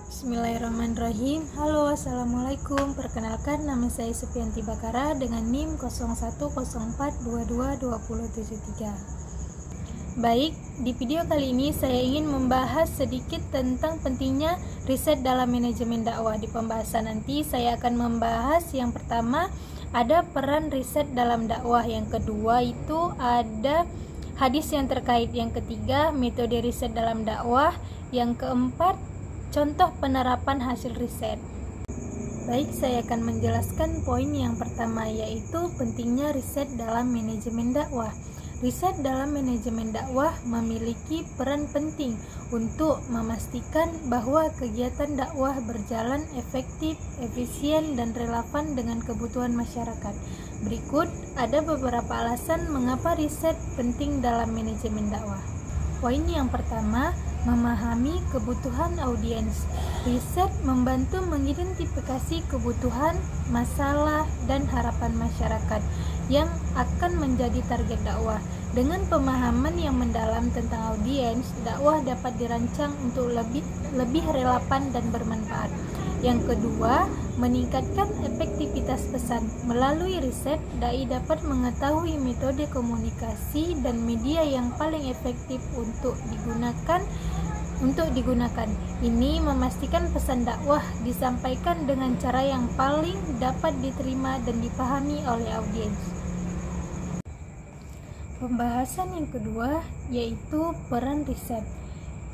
Bismillahirrahmanirrahim. Halo, assalamualaikum. Perkenalkan, nama saya Supianti Bakara dengan NIM 0104222073. Baik, di video kali ini saya ingin membahas sedikit tentang pentingnya riset dalam manajemen dakwah. Di pembahasan nanti saya akan membahas yang pertama ada peran riset dalam dakwah, yang kedua itu ada hadis yang terkait, yang ketiga metode riset dalam dakwah, yang keempat contoh penerapan hasil riset. Baik, saya akan menjelaskan poin yang pertama, yaitu pentingnya riset dalam manajemen dakwah. Riset dalam manajemen dakwah memiliki peran penting untuk memastikan bahwa kegiatan dakwah berjalan efektif, efisien, dan relevan dengan kebutuhan masyarakat. Berikut ada beberapa alasan mengapa riset penting dalam manajemen dakwah. Poin yang pertama, memahami kebutuhan audiens. Riset membantu mengidentifikasi kebutuhan, masalah, dan harapan masyarakat yang akan menjadi target dakwah. Dengan pemahaman yang mendalam tentang audiens, dakwah dapat dirancang untuk lebih relevan dan bermanfaat. Yang kedua, meningkatkan efektivitas pesan. Melalui riset, dai dapat mengetahui metode komunikasi dan media yang paling efektif untuk digunakan. Ini memastikan pesan dakwah disampaikan dengan cara yang paling dapat diterima dan dipahami oleh audiens. Pembahasan yang kedua yaitu peran riset.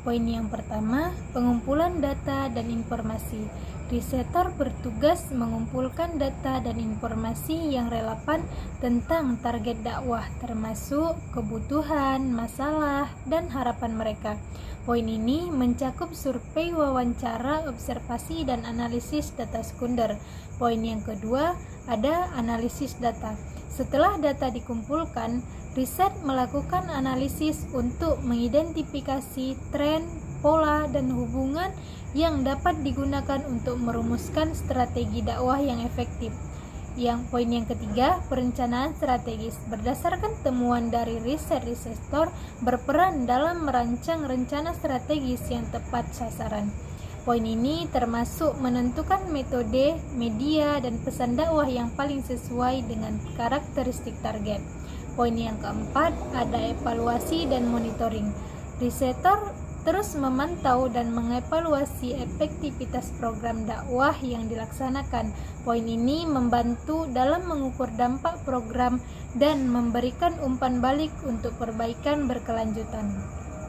Poin yang pertama, pengumpulan data dan informasi. Risetor bertugas mengumpulkan data dan informasi yang relevan tentang target dakwah, termasuk kebutuhan, masalah, dan harapan mereka. Poin ini mencakup survei, wawancara, observasi, dan analisis data sekunder. Poin yang kedua, ada analisis data. Setelah data dikumpulkan, riset melakukan analisis untuk mengidentifikasi tren, pola, dan hubungan yang dapat digunakan untuk merumuskan strategi dakwah yang efektif. Poin yang ketiga, perencanaan strategis. Berdasarkan temuan dari risetor berperan dalam merancang rencana strategis yang tepat sasaran. Poin ini termasuk menentukan metode, media, dan pesan dakwah yang paling sesuai dengan karakteristik target. Poin yang keempat, ada evaluasi dan monitoring. Risetor terus memantau dan mengevaluasi efektivitas program dakwah yang dilaksanakan. Poin ini membantu dalam mengukur dampak program dan memberikan umpan balik untuk perbaikan berkelanjutan.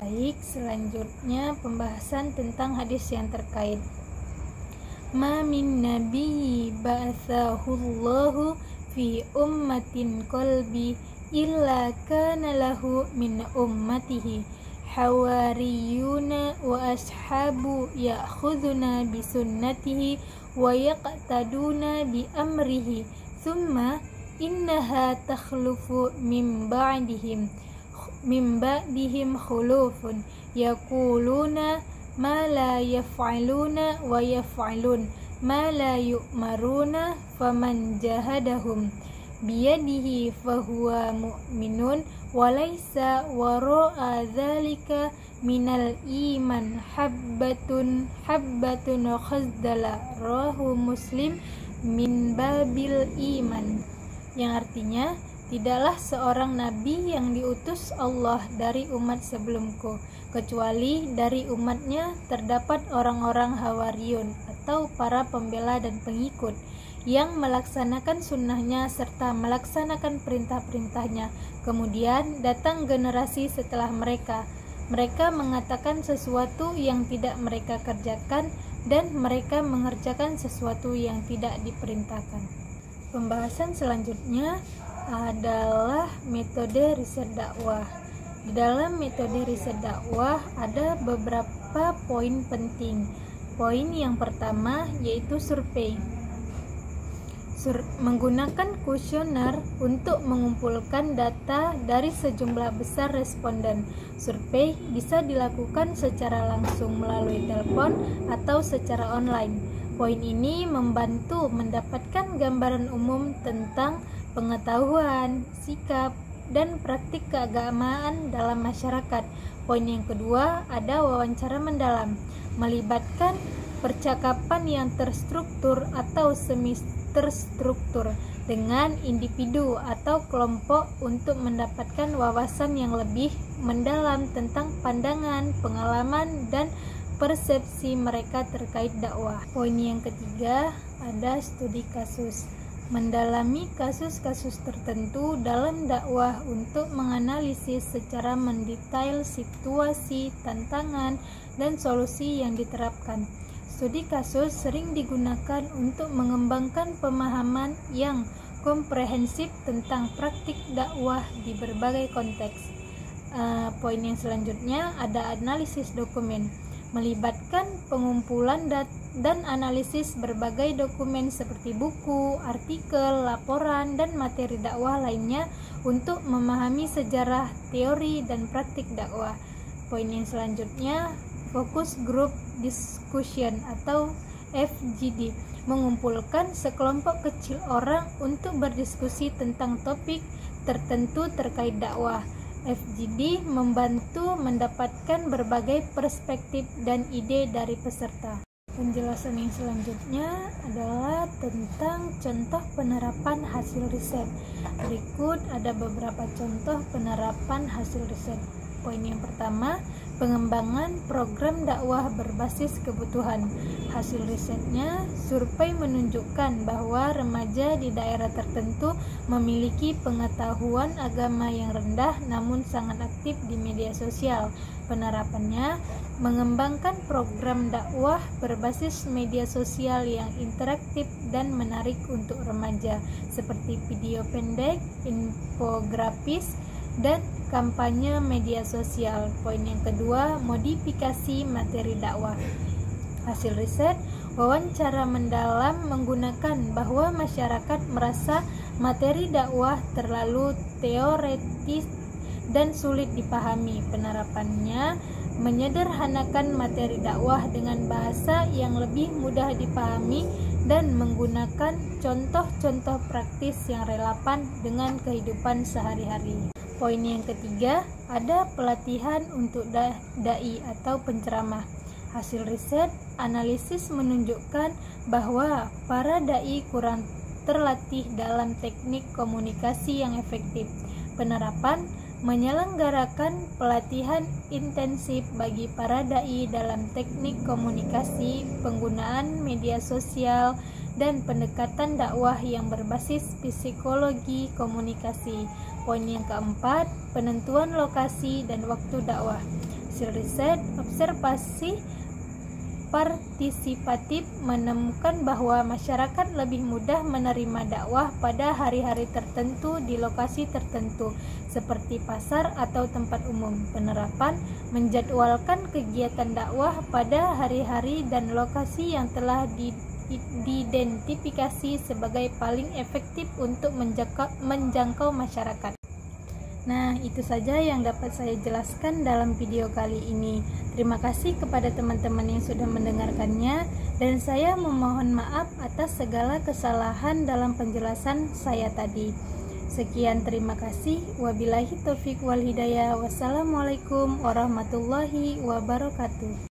Baik, selanjutnya pembahasan tentang hadis yang terkait. Ma min nabiyyi ba'athahullahu fi ummatin qalbi illa kana lahu min ummatihi hawariyuna wa ashabu ya'khuduna bisunnatihi wa yaqtaduna bi amrihi thumma innaha takhlufu min ba'dihim khulufun yaquluna ma la yaf'aluna wa yaf'alun ma la yu'maruna faman jahadahum biyadihi fahuwa mu'minun walaysa wara'a dzalika minal iman habbatun khazdala rahu Muslim min babil iman, yang artinya tidaklah seorang nabi yang diutus Allah dari umat sebelumku kecuali dari umatnya terdapat orang-orang Hawariyun atau para pembela dan pengikut yang melaksanakan sunnahnya serta melaksanakan perintah-perintahnya. Kemudian datang generasi setelah mereka. Mereka mengatakan sesuatu yang tidak mereka kerjakan dan mereka mengerjakan sesuatu yang tidak diperintahkan. Pembahasan selanjutnya adalah metode riset dakwah. Di dalam metode riset dakwah ada beberapa poin penting. Poin yang pertama yaitu survei. Menggunakan kuesioner untuk mengumpulkan data dari sejumlah besar responden. Survei bisa dilakukan secara langsung melalui telepon atau secara online. Poin ini membantu mendapatkan gambaran umum tentang pengetahuan, sikap, dan praktik keagamaan dalam masyarakat. Poin yang kedua ada wawancara mendalam, melibatkan percakapan yang terstruktur atau semi terstruktur dengan individu atau kelompok untuk mendapatkan wawasan yang lebih mendalam tentang pandangan, pengalaman, dan persepsi mereka terkait dakwah. Poin yang ketiga, ada studi kasus. Mendalami kasus-kasus tertentu dalam dakwah untuk menganalisis secara mendetail situasi, tantangan, dan solusi yang diterapkan. Studi kasus sering digunakan untuk mengembangkan pemahaman yang komprehensif tentang praktik dakwah di berbagai konteks. Poin yang selanjutnya ada analisis dokumen, melibatkan pengumpulan dan analisis berbagai dokumen seperti buku, artikel, laporan, dan materi dakwah lainnya untuk memahami sejarah, teori, dan praktik dakwah. Poin yang selanjutnya, Focus Group Discussion atau FGD, mengumpulkan sekelompok kecil orang untuk berdiskusi tentang topik tertentu terkait dakwah. FGD membantu mendapatkan berbagai perspektif dan ide dari peserta. Penjelasan yang selanjutnya adalah tentang contoh penerapan hasil riset. Berikut ada beberapa contoh penerapan hasil riset. Poin yang pertama, pengembangan program dakwah berbasis kebutuhan. Hasil risetnya, survei menunjukkan bahwa remaja di daerah tertentu memiliki pengetahuan agama yang rendah namun sangat aktif di media sosial. Penerapannya, mengembangkan program dakwah berbasis media sosial yang interaktif dan menarik untuk remaja, seperti video pendek, infografis, dan kampanye media sosial. Poin yang kedua, modifikasi materi dakwah. Hasil riset, wawancara mendalam menggunakan bahwa masyarakat merasa materi dakwah terlalu teoretis dan sulit dipahami. Penerapannya, menyederhanakan materi dakwah dengan bahasa yang lebih mudah dipahami dan menggunakan contoh-contoh praktis yang relevan dengan kehidupan sehari-hari. Poin yang ketiga, ada pelatihan untuk dai atau penceramah. Hasil riset, analisis menunjukkan bahwa para dai kurang terlatih dalam teknik komunikasi yang efektif. Penerapan, menyelenggarakan pelatihan intensif bagi para dai dalam teknik komunikasi, penggunaan media sosial, dan pendekatan dakwah yang berbasis psikologi komunikasi. Poin yang keempat, penentuan lokasi dan waktu dakwah. Hasil riset, observasi partisipatif menemukan bahwa masyarakat lebih mudah menerima dakwah pada hari-hari tertentu di lokasi tertentu, seperti pasar atau tempat umum. Penerapan, menjadwalkan kegiatan dakwah pada hari-hari dan lokasi yang telah diidentifikasi sebagai paling efektif untuk menjangkau masyarakat. Nah, itu saja yang dapat saya jelaskan dalam video kali ini. Terima kasih kepada teman-teman yang sudah mendengarkannya, dan saya memohon maaf atas segala kesalahan dalam penjelasan saya tadi. Sekian, terima kasih. Wabillahi taufiq wal hidayah. Wassalamualaikum warahmatullahi wabarakatuh.